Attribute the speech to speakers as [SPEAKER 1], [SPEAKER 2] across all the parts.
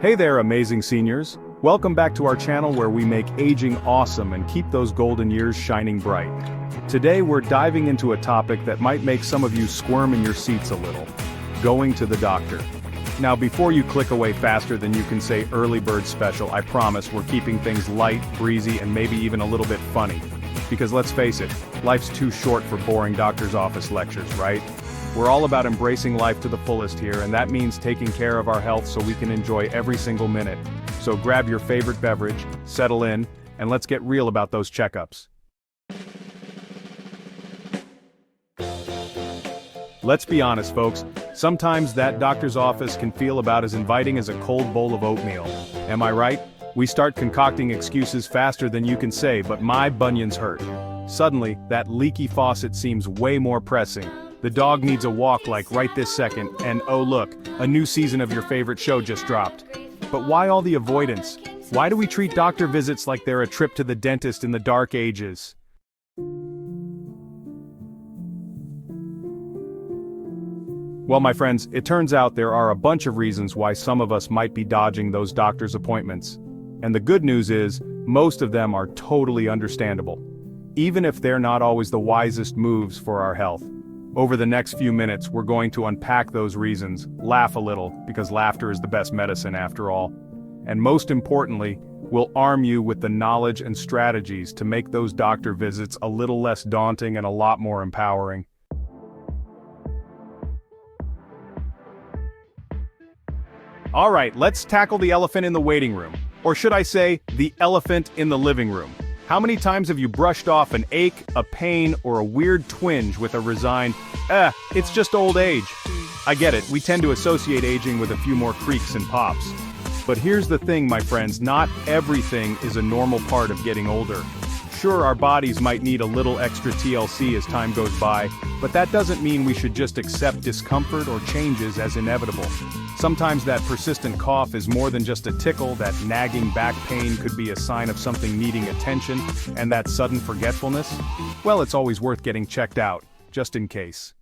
[SPEAKER 1] Hey there, amazing seniors. Welcome back to our channel where we make aging awesome and keep those golden years shining bright. Today we're diving into a topic that might make some of you squirm in your seats a little. Going to the doctor. Now before you click away faster than you can say early bird special, I promise we're keeping things light, breezy, and maybe even a little bit funny. Because let's face it, life's too short for boring doctor's office lectures, right? We're all about embracing life to the fullest here, and that means taking care of our health so we can enjoy every single minute. So grab your favorite beverage, settle in, and let's get real about those checkups. Let's be honest, folks, sometimes that doctor's office can feel about as inviting as a cold bowl of oatmeal. Am I right? We start concocting excuses faster than you can say, but my bunions hurt. Suddenly, that leaky faucet seems way more pressing. The dog needs a walk like right this second, and oh look, a new season of your favorite show just dropped. But why all the avoidance? Why do we treat doctor visits like they're a trip to the dentist in the dark ages? Well, my friends, it turns out there are a bunch of reasons why some of us might be dodging those doctor's appointments. And the good news is, most of them are totally understandable. Even if they're not always the wisest moves for our health. Over the next few minutes, we're going to unpack those reasons, laugh a little, because laughter is the best medicine after all. And most importantly, we'll arm you with the knowledge and strategies to make those doctor visits a little less daunting and a lot more empowering. Alright, let's tackle the elephant in the waiting room. Or should I say, the elephant in the living room. How many times have you brushed off an ache, a pain, or a weird twinge with a resigned, it's just old age? I get it, we tend to associate aging with a few more creaks and pops. But here's the thing, my friends, not everything is a normal part of getting older. Sure, our bodies might need a little extra TLC as time goes by, but that doesn't mean we should just accept discomfort or changes as inevitable. Sometimes that persistent cough is more than just a tickle, that nagging back pain could be a sign of something needing attention, and that sudden forgetfulness? Well, it's always worth getting checked out, just in case.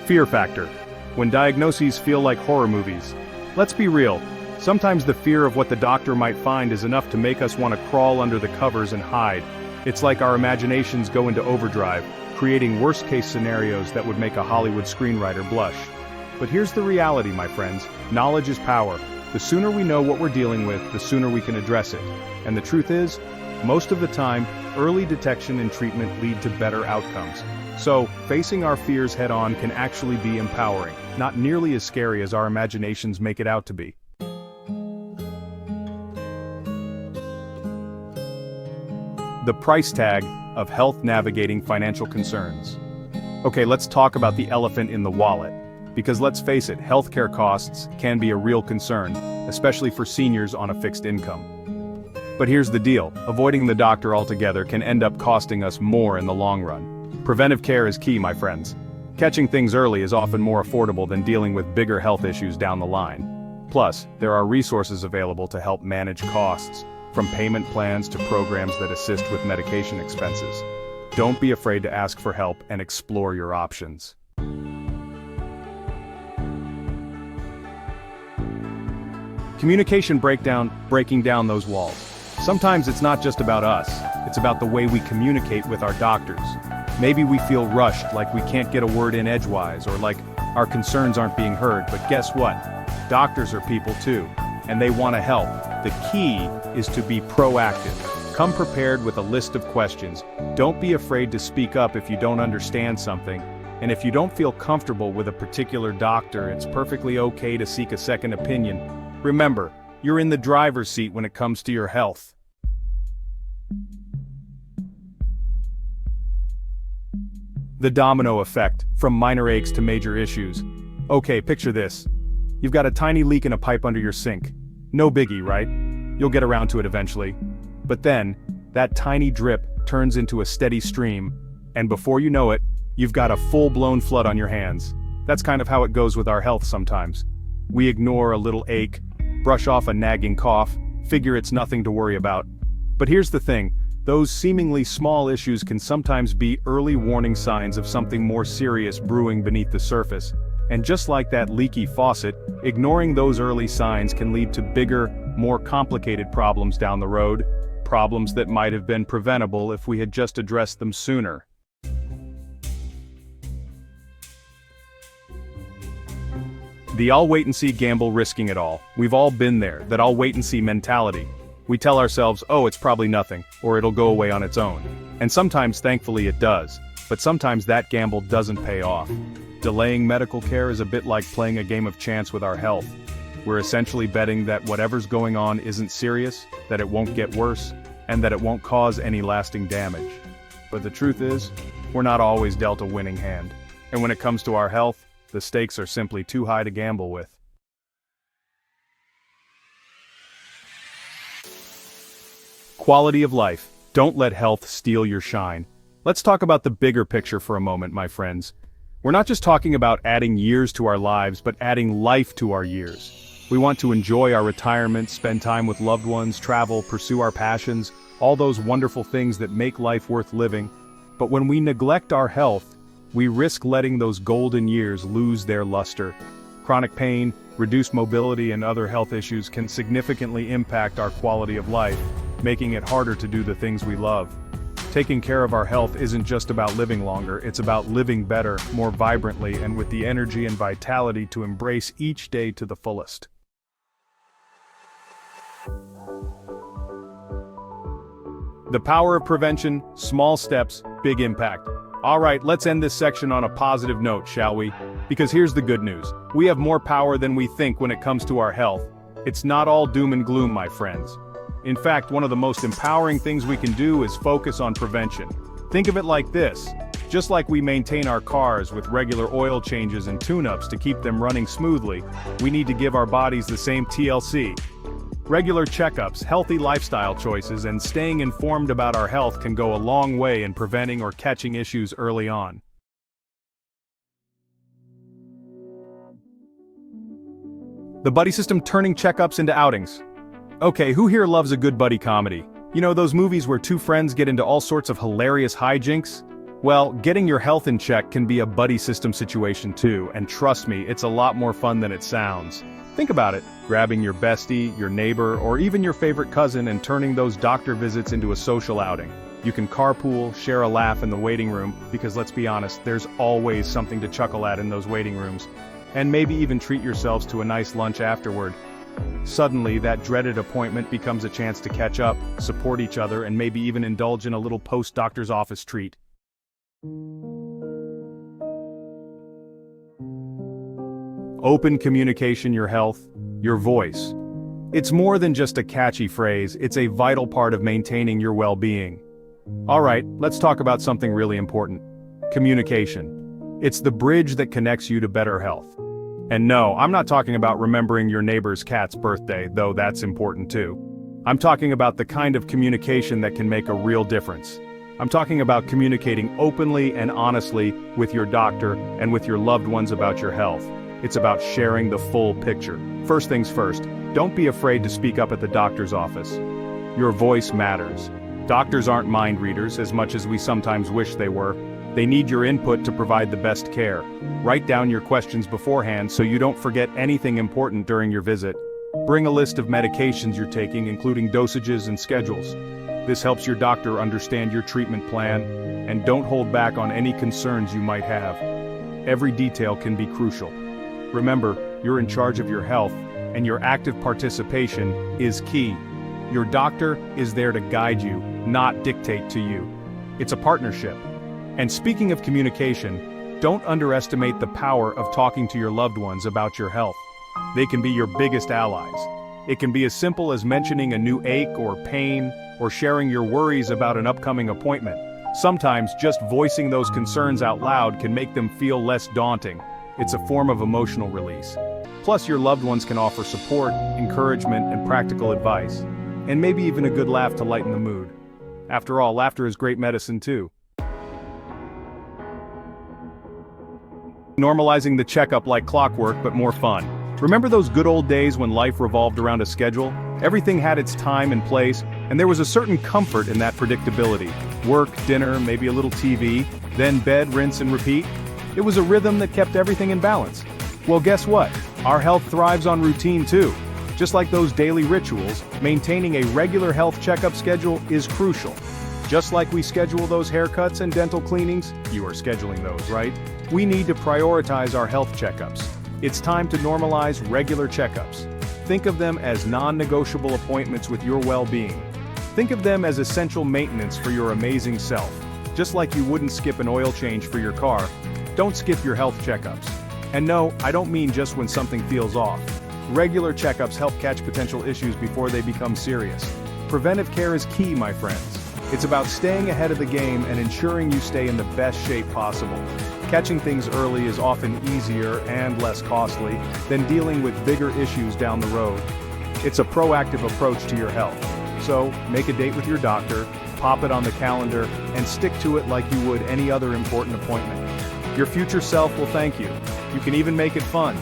[SPEAKER 1] Fear factor. When diagnoses feel like horror movies. Let's be real. Sometimes the fear of what the doctor might find is enough to make us want to crawl under the covers and hide. It's like our imaginations go into overdrive, creating worst-case scenarios that would make a Hollywood screenwriter blush. But here's the reality, my friends. Knowledge is power. The sooner we know what we're dealing with, the sooner we can address it. And the truth is, most of the time, early detection and treatment lead to better outcomes. So, facing our fears head-on can actually be empowering, not nearly as scary as our imaginations make it out to be. The price tag of health navigating financial concerns. Okay, let's talk about the elephant in the wallet. Because let's face it, healthcare costs can be a real concern, especially for seniors on a fixed income. But here's the deal, avoiding the doctor altogether can end up costing us more in the long run. Preventive care is key, my friends. Catching things early is often more affordable than dealing with bigger health issues down the line. Plus, there are resources available to help manage costs, from payment plans to programs that assist with medication expenses. Don't be afraid to ask for help and explore your options. Communication breaking down those walls. Sometimes it's not just about us, it's about the way we communicate with our doctors. Maybe we feel rushed, like we can't get a word in edgewise, or like our concerns aren't being heard, but guess what? Doctors are people too, and they want to help. The key is to be proactive. Come prepared with a list of questions. Don't be afraid to speak up if you don't understand something. And if you don't feel comfortable with a particular doctor, it's perfectly okay to seek a second opinion. Remember, you're in the driver's seat when it comes to your health. The domino effect, from minor aches to major issues. Okay, picture this. You've got a tiny leak in a pipe under your sink. No biggie, right? You'll get around to it eventually. But then, that tiny drip turns into a steady stream, and before you know it, you've got a full-blown flood on your hands. That's kind of how it goes with our health sometimes. We ignore a little ache, brush off a nagging cough, figure it's nothing to worry about. But here's the thing, Those seemingly small issues can sometimes be early warning signs of something more serious brewing beneath the surface. And just like that leaky faucet, ignoring those early signs can lead to bigger, more complicated problems down the road, problems that might have been preventable if we had just addressed them sooner. The "I'll wait and see" gamble, risking it all. We've all been there, that "I'll wait and see" mentality. We tell ourselves, oh, it's probably nothing, or it'll go away on its own. And sometimes, thankfully, it does. But sometimes that gamble doesn't pay off. Delaying medical care is a bit like playing a game of chance with our health. We're essentially betting that whatever's going on isn't serious, that it won't get worse, and that it won't cause any lasting damage. But the truth is, we're not always dealt a winning hand. And when it comes to our health, the stakes are simply too high to gamble with. Quality of life. Don't let health steal your shine. Let's talk about the bigger picture for a moment, my friends. We're not just talking about adding years to our lives, but adding life to our years. We want to enjoy our retirement, spend time with loved ones, travel, pursue our passions, all those wonderful things that make life worth living. But when we neglect our health, we risk letting those golden years lose their luster. Chronic pain, reduced mobility, and other health issues can significantly impact our quality of life, making it harder to do the things we love. Taking care of our health isn't just about living longer, it's about living better, more vibrantly, and with the energy and vitality to embrace each day to the fullest. The power of prevention, small steps, big impact. Alright, let's end this section on a positive note, shall we? Because here's the good news. We have more power than we think when it comes to our health. It's not all doom and gloom, my friends. In fact, one of the most empowering things we can do is focus on prevention. Think of it like this. Just like we maintain our cars with regular oil changes and tune-ups to keep them running smoothly, we need to give our bodies the same TLC. Regular checkups, healthy lifestyle choices, and staying informed about our health can go a long way in preventing or catching issues early on. The buddy system turning checkups into outings. Okay, who here loves a good buddy comedy? You know, those movies where two friends get into all sorts of hilarious hijinks? Well, getting your health in check can be a buddy system situation too, and trust me, it's a lot more fun than it sounds. Think about it, grabbing your bestie, your neighbor, or even your favorite cousin and turning those doctor visits into a social outing. You can carpool, share a laugh in the waiting room, because let's be honest, there's always something to chuckle at in those waiting rooms. And maybe even treat yourselves to a nice lunch afterward. Suddenly, that dreaded appointment becomes a chance to catch up, support each other, and maybe even indulge in a little post-doctor's office treat. Open communication, your health, your voice. It's more than just a catchy phrase, it's a vital part of maintaining your well-being. Alright, let's talk about something really important. Communication. It's the bridge that connects you to better health. And no, I'm not talking about remembering your neighbor's cat's birthday, though that's important too. I'm talking about the kind of communication that can make a real difference. I'm talking about communicating openly and honestly with your doctor and with your loved ones about your health. It's about sharing the full picture. First things first, don't be afraid to speak up at the doctor's office. Your voice matters. Doctors aren't mind readers as much as we sometimes wish they were. They need your input to provide the best care. Write down your questions beforehand so you don't forget anything important during your visit. Bring a list of medications you're taking, including dosages and schedules. This helps your doctor understand your treatment plan, and don't hold back on any concerns you might have. Every detail can be crucial. Remember, you're in charge of your health, and your active participation is key. Your doctor is there to guide you, not dictate to you. It's a partnership. And speaking of communication, don't underestimate the power of talking to your loved ones about your health. They can be your biggest allies. It can be as simple as mentioning a new ache or pain, or sharing your worries about an upcoming appointment. Sometimes just voicing those concerns out loud can make them feel less daunting. It's a form of emotional release. Plus, your loved ones can offer support, encouragement, and practical advice. And maybe even a good laugh to lighten the mood. After all, laughter is great medicine too. Normalizing the checkup like clockwork, but more fun. Remember those good old days when life revolved around a schedule? Everything had its time and place, And there was a certain comfort in that predictability. Work, dinner, maybe a little TV, then bed, rinse and repeat. It was a rhythm that kept everything in balance. Well, guess what? Our health thrives on routine too. Just like those daily rituals, maintaining a regular health checkup schedule is crucial. Just like we schedule those haircuts and dental cleanings, you are scheduling those, right? We need to prioritize our health checkups. It's time to normalize regular checkups. Think of them as non-negotiable appointments with your well-being. Think of them as essential maintenance for your amazing self. Just like you wouldn't skip an oil change for your car, don't skip your health checkups. And no, I don't mean just when something feels off. Regular checkups help catch potential issues before they become serious. Preventive care is key, my friends. It's about staying ahead of the game and ensuring you stay in the best shape possible. Catching things early is often easier and less costly than dealing with bigger issues down the road. It's a proactive approach to your health. So, make a date with your doctor, pop it on the calendar, and stick to it like you would any other important appointment. Your future self will thank you. You can even make it fun.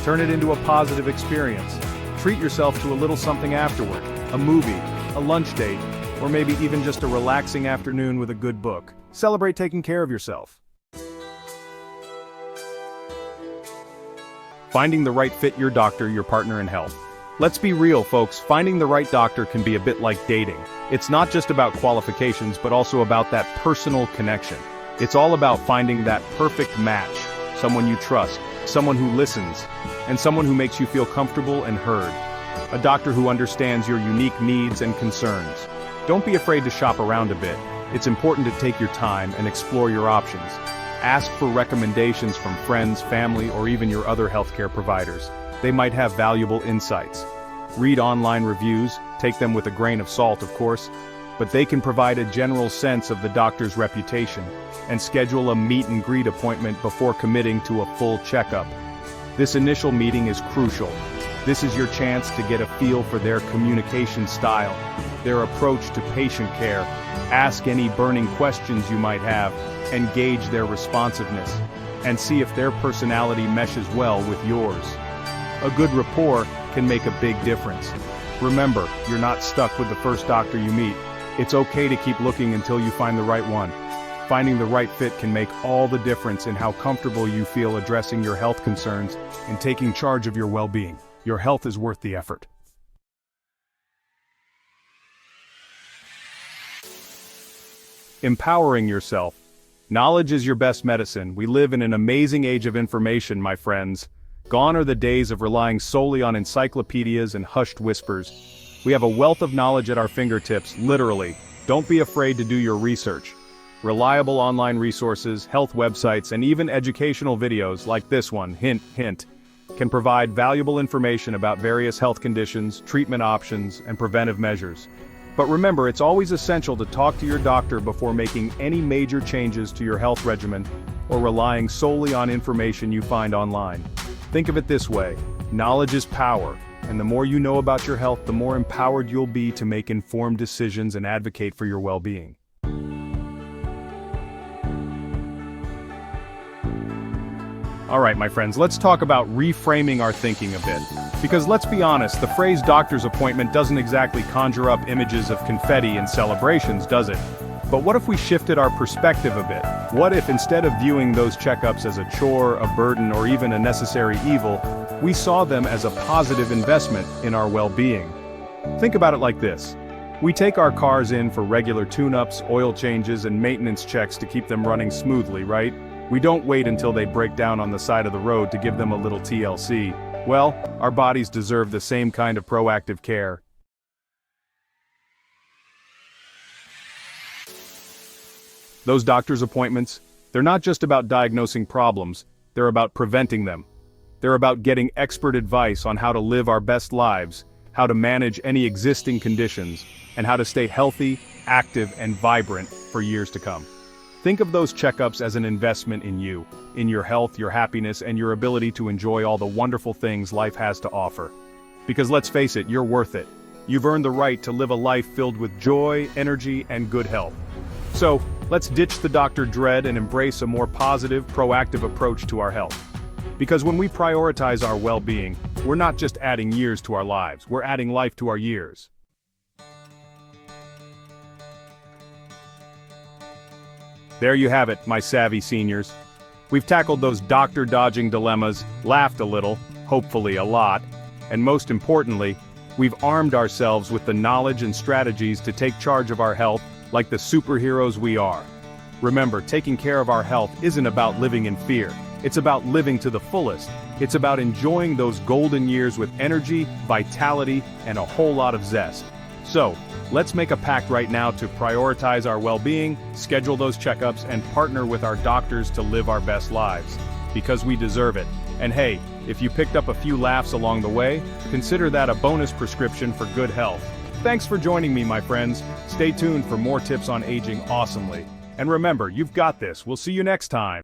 [SPEAKER 1] Turn it into a positive experience. Treat yourself to a little something afterward, a movie, a lunch date, or maybe even just a relaxing afternoon with a good book. Celebrate taking care of yourself. Finding the right fit: your doctor, your partner in health. Let's be real, folks, finding the right doctor can be a bit like dating. It's not just about qualifications, but also about that personal connection. It's all about finding that perfect match, someone you trust, someone who listens, and someone who makes you feel comfortable and heard. A doctor who understands your unique needs and concerns. Don't be afraid to shop around a bit. It's important to take your time and explore your options. Ask for recommendations from friends, family, or even your other healthcare providers. They might have valuable insights. Read online reviews, take them with a grain of salt, of course, but they can provide a general sense of the doctor's reputation, and schedule a meet and greet appointment before committing to a full checkup. This initial meeting is crucial. This is your chance to get a feel for their communication style, their approach to patient care. Ask any burning questions you might have, and gauge their responsiveness, and see if their personality meshes well with yours. A good rapport can make a big difference. Remember, you're not stuck with the first doctor you meet. It's okay to keep looking until you find the right one. Finding the right fit can make all the difference in how comfortable you feel addressing your health concerns and taking charge of your well-being. Your health is worth the effort. Empowering yourself. Knowledge is your best medicine. We live in an amazing age of information, my friends. Gone are the days of relying solely on encyclopedias and hushed whispers. We have a wealth of knowledge at our fingertips, literally. Don't be afraid to do your research. Reliable online resources, health websites, and even educational videos like this one, hint, hint, can provide valuable information about various health conditions, treatment options, and preventive measures. But remember, it's always essential to talk to your doctor before making any major changes to your health regimen or relying solely on information you find online. Think of it this way: knowledge is power, and the more you know about your health, the more empowered you'll be to make informed decisions and advocate for your well-being. Alright, my friends, let's talk about reframing our thinking a bit. Because let's be honest, the phrase doctor's appointment doesn't exactly conjure up images of confetti and celebrations, does it? But what if we shifted our perspective a bit? What if instead of viewing those checkups as a chore, a burden, or even a necessary evil, we saw them as a positive investment in our well-being? Think about it like this. We take our cars in for regular tune-ups, oil changes, and maintenance checks to keep them running smoothly, right? We don't wait until they break down on the side of the road to give them a little TLC. Well, our bodies deserve the same kind of proactive care. Those doctor's appointments, they're not just about diagnosing problems, they're about preventing them. They're about getting expert advice on how to live our best lives, how to manage any existing conditions, and how to stay healthy, active, and vibrant for years to come. Think of those checkups as an investment in you, in your health, your happiness, and your ability to enjoy all the wonderful things life has to offer. Because let's face it, you're worth it. You've earned the right to live a life filled with joy, energy, and good health. So, let's ditch the doctor dread and embrace a more positive, proactive approach to our health. Because when we prioritize our well-being, we're not just adding years to our lives, we're adding life to our years. There you have it, my savvy seniors. We've tackled those doctor-dodging dilemmas, laughed a little, hopefully a lot, and most importantly, we've armed ourselves with the knowledge and strategies to take charge of our health like the superheroes we are. Remember, taking care of our health isn't about living in fear. It's about living to the fullest. It's about enjoying those golden years with energy, vitality, and a whole lot of zest. So, let's make a pact right now to prioritize our well-being, schedule those checkups, and partner with our doctors to live our best lives. Because we deserve it. And hey, if you picked up a few laughs along the way, consider that a bonus prescription for good health. Thanks for joining me, my friends. Stay tuned for more tips on aging awesomely. And remember, you've got this. We'll see you next time.